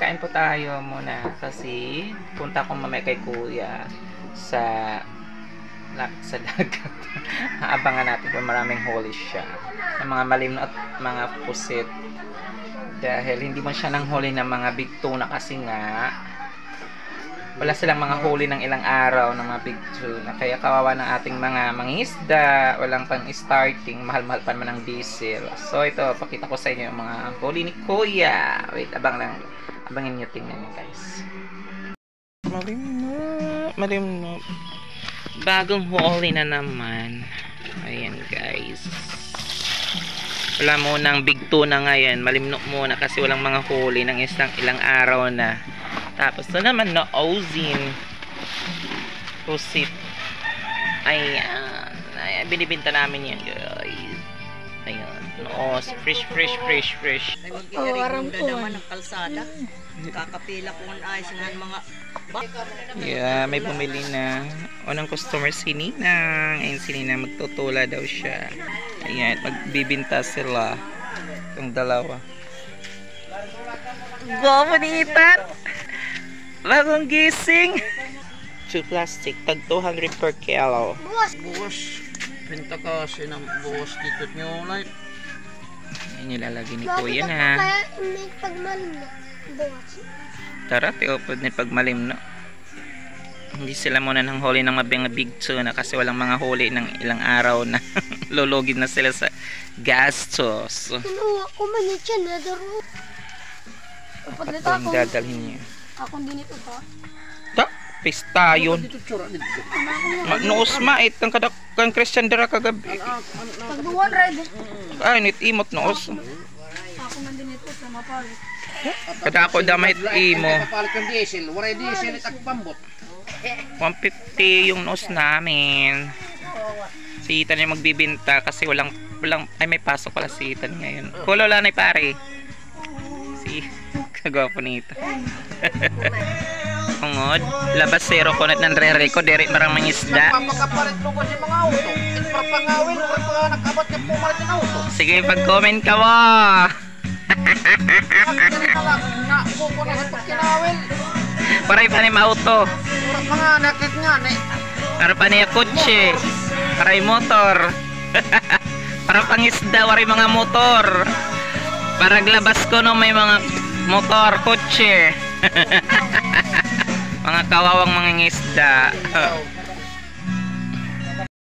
kain po tayo muna kasi punta ko mamaya kay kuya sa dagat. Abangan natin kung maraming huli siya ng mga malim at mga pusit dahil hindi man siya nang huli ng mga big tuna kasi nga wala silang mga huli ng ilang araw ng mga big tuna, kaya kawawa ng ating mga mangingisda, walang pang starting, mahal-mahal pa naman ng diesel. So ito, pakita ko sa inyo yung mga huli ni kuya. Wait, abangin nyo, tingnan nyo guys. Malimno, bagong huli na naman. Ayan guys, wala munang big tuna ngayon, malimno muna kasi walang mga huli ng ilang araw na. Tapos ito naman na ozin pusit. Ayan, binibinta namin yan guys. Ayan, noos, fresh. Aram ko naman ng kalsada. Kakapila ko ng ayos na mga yeah, may bumili na. Unang customer si Ninang. Ayun si Ninang, magtutula daw siya. Ayan, magbibinta sila itong dalawa. Gomanitan! Bagong gising! 2 plastic, tag 200 per kilo. buwas. Pinta kasi ng buwas dito nyo like. Ayan, nilalagay ni kuya na. Kaya may pagmalim na buwas. Tara, tiopod na pagmalim na. Hindi sila muna nang huli ng mga big tuna kasi walang mga huli ng ilang araw na. Lulugid na sila sa gastos. Kinuha ko man yung tiyan na daro. Ito yung dadalhin niya. Akong dinito pa. Ta, pista yun. Noos mait ang kadakang Christian dira kagabi. Pagduwan red. Ay, nit imot noos. Ako man dinito sa mapalit. Kada ako damay imo. Kapalit ng diesel, waray diesel at agpambot. 150 yung noos namin. Si Ethan yung magbibinta kasi walang ay may pasok pala si Ethan ngayon. Kulo lang ay pare. Si kagwapo nito. Ungod, labas zero kunat ng rere ko, diri maraming isda. Papakapalit mo ko si mga auto. Ipapangawin mo pa nakabat ng pumalit ng auto. Sige, pag-comment ka mo. Na buko na sa pagkinawin. Paray pa ni auto. Murag mga nakit nga na. Para pa niya kotse. Paray motor. Para pang isda, waray mga motor. Para glabas ko no may mga motor, kotse. Mga kawawang mga isda.